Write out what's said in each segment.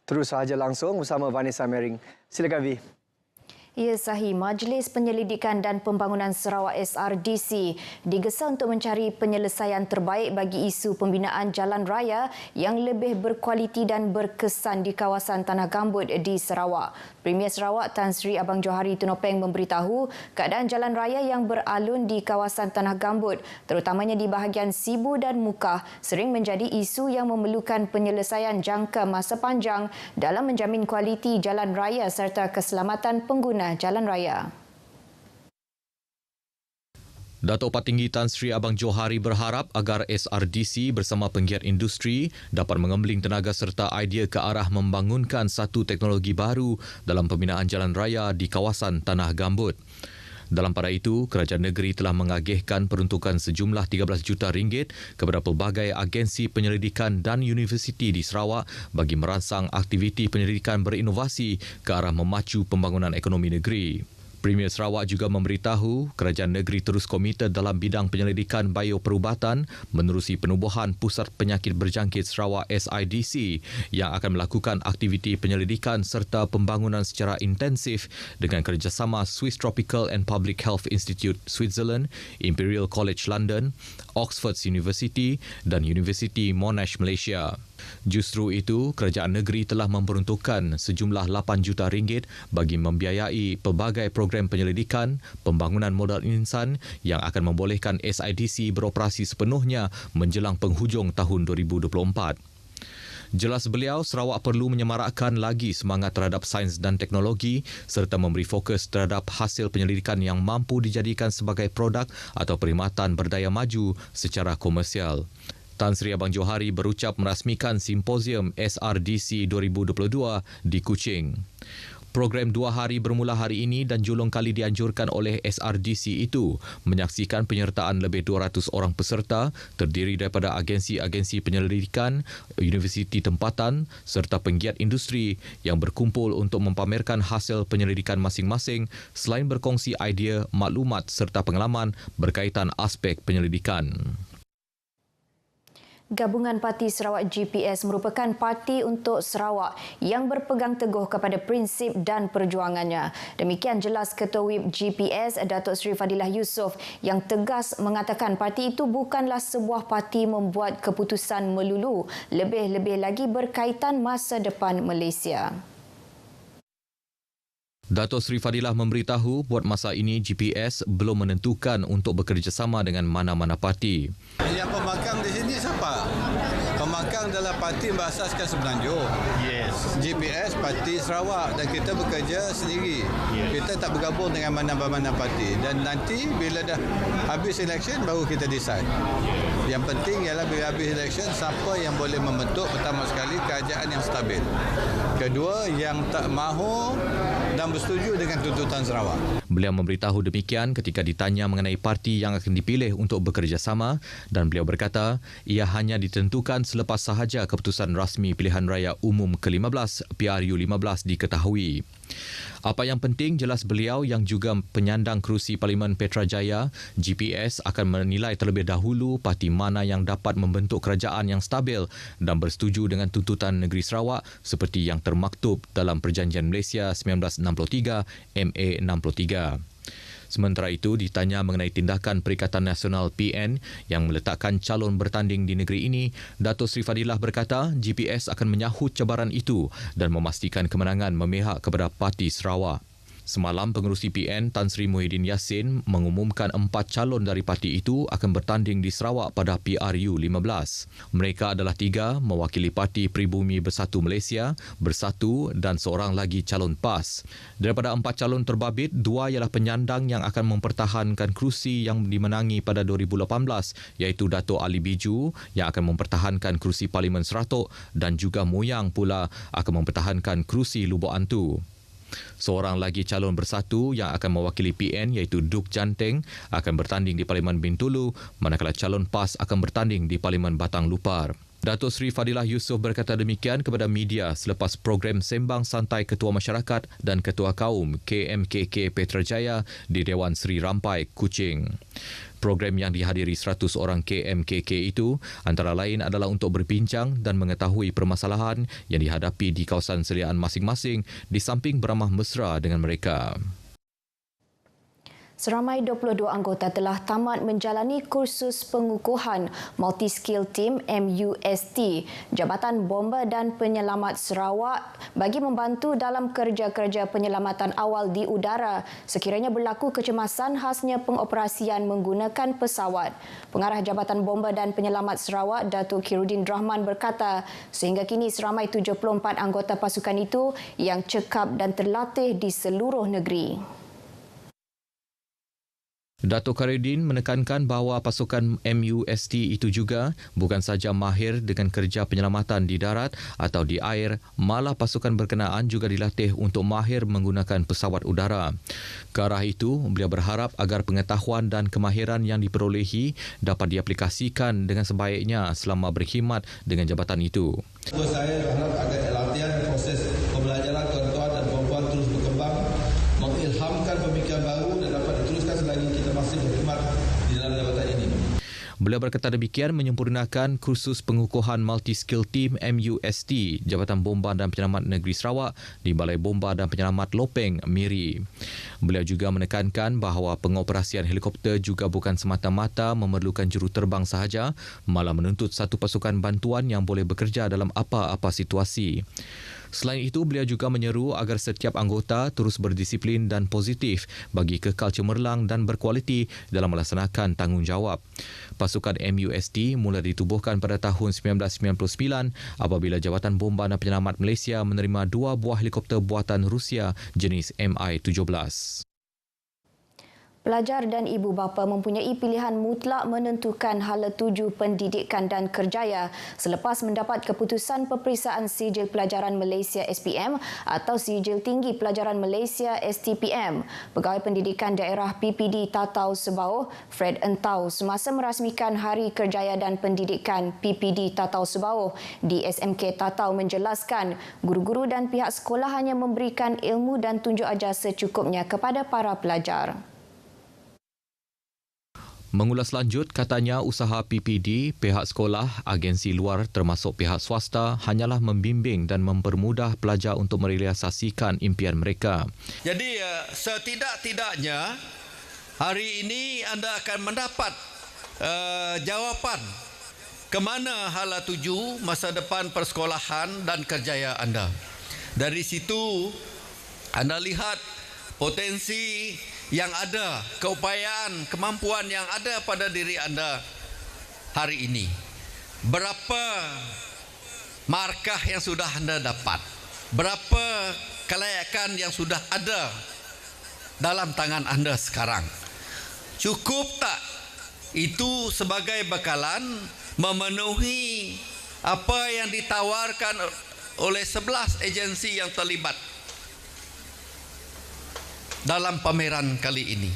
Terus sahaja langsung bersama Vanessa Mering. Silakan Vi. Ya, sahih. Majlis Penyelidikan dan Pembangunan Sarawak SRDC digesa untuk mencari penyelesaian terbaik bagi isu pembinaan jalan raya yang lebih berkualiti dan berkesan di kawasan Tanah Gambut di Sarawak. Premier Sarawak Tan Sri Abang Johari Tunopeng memberitahu keadaan jalan raya yang beralun di kawasan Tanah Gambut, terutamanya di bahagian Sibu dan Mukah, sering menjadi isu yang memerlukan penyelesaian jangka masa panjang dalam menjamin kualiti jalan raya serta keselamatan pengguna jalan raya. Datuk Patinggi Tan Sri Abang Johari berharap agar SRDC bersama penggiat industri dapat mengembeling tenaga serta idea ke arah membangunkan satu teknologi baru dalam pembinaan jalan raya di kawasan Tanah Gambut. Dalam pada itu, kerajaan negeri telah mengagihkan peruntukan sejumlah 13 juta ringgit kepada pelbagai agensi penyelidikan dan universiti di Sarawak bagi merangsang aktiviti penyelidikan berinovasi ke arah memacu pembangunan ekonomi negeri. Premier Sarawak juga memberitahu kerajaan negeri terus komited dalam bidang penyelidikan bioperubatan menerusi penubuhan Pusat Penyakit Berjangkit Sarawak SIDC yang akan melakukan aktiviti penyelidikan serta pembangunan secara intensif dengan kerjasama Swiss Tropical and Public Health Institute Switzerland, Imperial College London, Oxford University dan Universiti Monash Malaysia. Justru itu, kerajaan negeri telah memperuntukkan sejumlah 8 juta ringgit bagi membiayai pelbagai program penyelidikan, pembangunan modal insan yang akan membolehkan SIDC beroperasi sepenuhnya menjelang penghujung tahun 2024. Jelas beliau, Sarawak perlu menyemarakkan lagi semangat terhadap sains dan teknologi serta memberi fokus terhadap hasil penyelidikan yang mampu dijadikan sebagai produk atau perkhidmatan berdaya maju secara komersial. Tan Sri Abang Johari berucap merasmikan Simposium SRDC 2022 di Kuching. Program 2 hari bermula hari ini dan julung kali dianjurkan oleh SRDC itu menyaksikan penyertaan lebih 200 orang peserta terdiri daripada agensi-agensi penyelidikan, universiti tempatan serta penggiat industri yang berkumpul untuk mempamerkan hasil penyelidikan masing-masing selain berkongsi idea, maklumat serta pengalaman berkaitan aspek penyelidikan. Gabungan Parti Sarawak GPS merupakan parti untuk Sarawak yang berpegang teguh kepada prinsip dan perjuangannya. Demikian jelas Ketua Whip GPS Datuk Seri Fadilah Yusof yang tegas mengatakan parti itu bukanlah sebuah parti membuat keputusan melulu, lebih-lebih lagi berkaitan masa depan Malaysia. Datuk Seri Fadilah memberitahu buat masa ini GPS belum menentukan untuk bekerjasama dengan mana-mana parti. Yang pemakang di sini siapa? Pemakang adalah parti yang berasaskan Semenanjung. Yes. GPS parti Sarawak dan kita bekerja sendiri. Yes. Kita tak bergabung dengan mana-mana parti dan nanti bila dah habis election baru kita decide. Yang penting ialah bila habis election siapa yang boleh membentuk pertama sekali kerajaan yang stabil. Kedua, yang tak mahu dan bersetuju dengan tuntutan Sarawak. Beliau memberitahu demikian ketika ditanya mengenai parti yang akan dipilih untuk bekerjasama dan beliau berkata ia hanya ditentukan selepas sahaja keputusan rasmi pilihan raya umum ke-15 PRU15 diketahui. Apa yang penting jelas beliau yang juga penyandang kerusi Parlimen Petrajaya, GPS akan menilai terlebih dahulu parti mana yang dapat membentuk kerajaan yang stabil dan bersetuju dengan tuntutan negeri Sarawak seperti yang termaktub dalam Perjanjian Malaysia 1963 MA 63. Sementara itu, ditanya mengenai tindakan Perikatan Nasional PN yang meletakkan calon bertanding di negeri ini, Datuk Seri Fadilah berkata GPS akan menyahut cabaran itu dan memastikan kemenangan memihak kepada Parti Sarawak. Semalam, pengerusi PN Tan Sri Muhyiddin Yassin mengumumkan 4 calon dari parti itu akan bertanding di Sarawak pada PRU15. Mereka adalah 3 mewakili Parti Pribumi Bersatu Malaysia, Bersatu dan seorang lagi calon PAS. Daripada 4 calon terbabit, 2 ialah penyandang yang akan mempertahankan kerusi yang dimenangi pada 2018 iaitu Dato' Ali Biju yang akan mempertahankan kerusi Parlimen Seratok dan juga Moyang pula akan mempertahankan kerusi Lubuk Antu. Seorang lagi calon bersatu yang akan mewakili PN iaitu Duk Janteng akan bertanding di Parlimen Bintulu manakala calon PAS akan bertanding di Parlimen Batang Lupar. Datuk Seri Fadilah Yusof berkata demikian kepada media selepas program Sembang Santai Ketua Masyarakat dan Ketua Kaum KMKK Petrajaya di Dewan Seri Rampai, Kuching. Program yang dihadiri 100 orang KMKK itu antara lain adalah untuk berbincang dan mengetahui permasalahan yang dihadapi di kawasan seliaan masing-masing di samping beramah mesra dengan mereka. Seramai 22 anggota telah tamat menjalani kursus pengukuhan Multi-Skill Team MUST Jabatan Bomba dan Penyelamat Sarawak bagi membantu dalam kerja-kerja penyelamatan awal di udara sekiranya berlaku kecemasan khasnya pengoperasian menggunakan pesawat. Pengarah Jabatan Bomba dan Penyelamat Sarawak, Datuk Khairuddin Rahman berkata, sehingga kini seramai 74 anggota pasukan itu yang cekap dan terlatih di seluruh negeri. Datuk Khairuddin menekankan bahawa pasukan MUST itu juga bukan saja mahir dengan kerja penyelamatan di darat atau di air, malah pasukan berkenaan juga dilatih untuk mahir menggunakan pesawat udara. Ke arah itu, beliau berharap agar pengetahuan dan kemahiran yang diperolehi dapat diaplikasikan dengan sebaiknya selama berkhidmat dengan jabatan itu. Saya berharap agar latihan proses pembelajaran tuan-tuan dan puan-puan terus berkembang, mengilhamkan pemikiran baru dan dapat diteruskan selagi kita masih berkhidmat di dalam jabatan ini. Beliau berkata demikian menyempurnakan kursus pengukuhan Multi-Skill Team MUST Jabatan Bomba dan Penyelamat Negeri Sarawak di Balai Bomba dan Penyelamat Lopeng, Miri. Beliau juga menekankan bahawa pengoperasian helikopter juga bukan semata-mata memerlukan juruterbang sahaja, malah menuntut satu pasukan bantuan yang boleh bekerja dalam apa-apa situasi. Selain itu, beliau juga menyeru agar setiap anggota terus berdisiplin dan positif bagi kekal cemerlang dan berkualiti dalam melaksanakan tanggungjawab. Pasukan MUST mula ditubuhkan pada tahun 1999 apabila Jabatan Bomba dan Penyelamat Malaysia menerima 2 buah helikopter buatan Rusia jenis Mi-17. Pelajar dan ibu bapa mempunyai pilihan mutlak menentukan hala tuju pendidikan dan kerjaya selepas mendapat keputusan peperiksaan Sijil Pelajaran Malaysia SPM atau Sijil Tinggi Pelajaran Malaysia STPM. Pegawai Pendidikan Daerah PPD Tatau Sebauh, Fred Entau, semasa merasmikan Hari Kerjaya dan Pendidikan PPD Tatau Sebauh di SMK Tatau menjelaskan guru-guru dan pihak sekolah hanya memberikan ilmu dan tunjuk ajar secukupnya kepada para pelajar. Mengulas lanjut, katanya usaha PPD, pihak sekolah, agensi luar termasuk pihak swasta hanyalah membimbing dan mempermudah pelajar untuk merealisasikan impian mereka. Jadi setidak-tidaknya hari ini anda akan mendapat jawapan ke mana hala tuju masa depan persekolahan dan kerjaya anda. Dari situ anda lihat potensi yang ada, keupayaan, kemampuan yang ada pada diri anda hari ini. Berapa markah yang sudah anda dapat? Berapa kelayakan yang sudah ada dalam tangan anda sekarang? Cukup tak itu sebagai bekalan memenuhi apa yang ditawarkan oleh 11 agensi yang terlibat dalam pameran kali ini?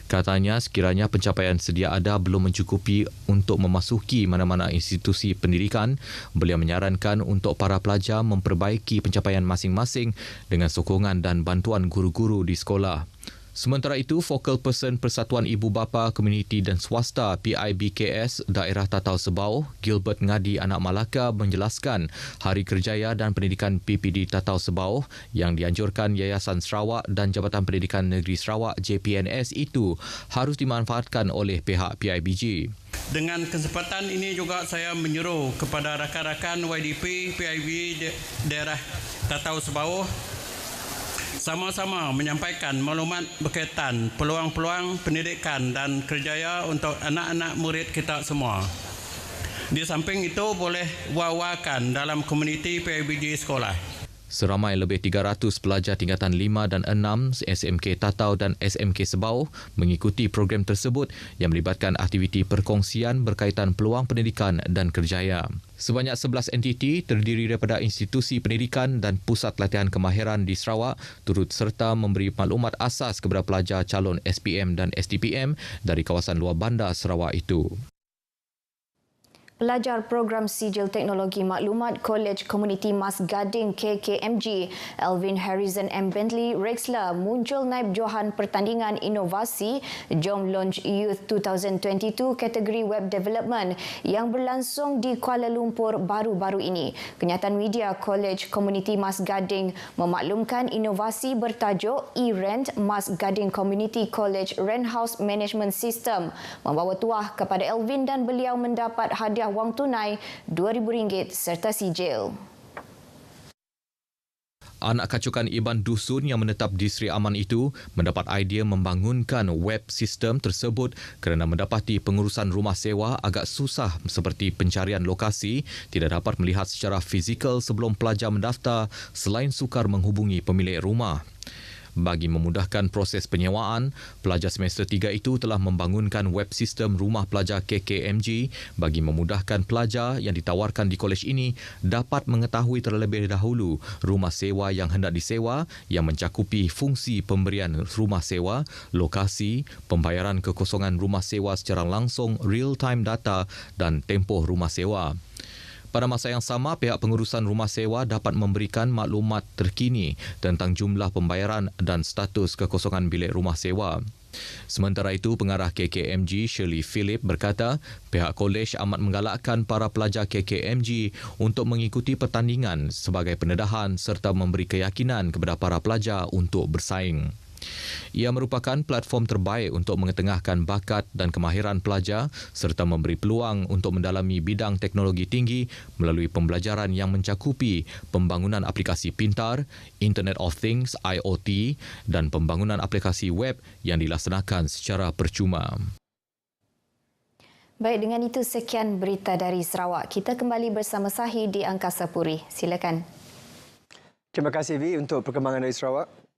Katanya sekiranya pencapaian sedia ada belum mencukupi untuk memasuki mana-mana institusi pendidikan, beliau menyarankan untuk para pelajar memperbaiki pencapaian masing-masing dengan sokongan dan bantuan guru-guru di sekolah. Sementara itu, Focal Person Persatuan Ibu Bapa Komuniti dan Swasta PIBKS Daerah Tatau Sebauh, Gilbert Ngadi Anak Malaka menjelaskan Hari Kerjaya dan Pendidikan PPD Tatau Sebauh yang dianjurkan Yayasan Sarawak dan Jabatan Pendidikan Negeri Sarawak JPNS itu harus dimanfaatkan oleh pihak PIBG. Dengan kesempatan ini juga saya menyuruh kepada rakan-rakan YDP PIB Daerah Tatau Sebauh sama-sama menyampaikan maklumat berkaitan peluang-peluang pendidikan dan kerjaya untuk anak-anak murid kita semua. Di samping itu boleh wawakan dalam komuniti PIBG sekolah. Seramai lebih 300 pelajar tingkatan 5 dan 6 SMK Tatau dan SMK Sebauh mengikuti program tersebut yang melibatkan aktiviti perkongsian berkaitan peluang pendidikan dan kerjaya. Sebanyak 11 entiti terdiri daripada institusi pendidikan dan pusat latihan kemahiran di Sarawak turut serta memberi maklumat asas kepada pelajar calon SPM dan STPM dari kawasan luar bandar Sarawak itu. Pelajar program Sijil Teknologi Maklumat Kolej Komuniti Mas Gading KKMG, Alvin Harrison M. Bentley Rexler muncul naib johan pertandingan inovasi Jom Launch Youth 2022 kategori Web Development yang berlangsung di Kuala Lumpur baru-baru ini. Kenyataan media Kolej Komuniti Mas Gading memaklumkan inovasi bertajuk E-Rent Mas Gading Community College Rent House Management System membawa tuah kepada Alvin dan beliau mendapat hadiah wang tunai RM2,000 serta sijil. Anak kacukan Iban Dusun yang menetap di Sri Aman itu mendapat idea membangunkan web sistem tersebut kerana mendapati pengurusan rumah sewa agak susah seperti pencarian lokasi, tidak dapat melihat secara fizikal sebelum pelajar mendaftar selain sukar menghubungi pemilik rumah. Bagi memudahkan proses penyewaan, pelajar semester 3 itu telah membangunkan web sistem rumah pelajar KKMG bagi memudahkan pelajar yang ditawarkan di kolej ini dapat mengetahui terlebih dahulu rumah sewa yang hendak disewa yang mencakupi fungsi pemberian rumah sewa, lokasi, pembayaran kekosongan rumah sewa secara langsung, real-time data dan tempoh rumah sewa. Pada masa yang sama, pihak pengurusan rumah sewa dapat memberikan maklumat terkini tentang jumlah pembayaran dan status kekosongan bilik rumah sewa. Sementara itu, pengarah KKMG Shirley Philip berkata, pihak kolej amat menggalakkan para pelajar KKMG untuk mengikuti pertandingan sebagai pendedahan serta memberi keyakinan kepada para pelajar untuk bersaing. Ia merupakan platform terbaik untuk mengetengahkan bakat dan kemahiran pelajar serta memberi peluang untuk mendalami bidang teknologi tinggi melalui pembelajaran yang mencakupi pembangunan aplikasi pintar, Internet of Things IoT dan pembangunan aplikasi web yang dilaksanakan secara percuma. Baik, dengan itu sekian berita dari Sarawak. Kita kembali bersama Sahih di Angkasa Puri. Silakan. Terima kasih Vi untuk perkembangan dari Sarawak.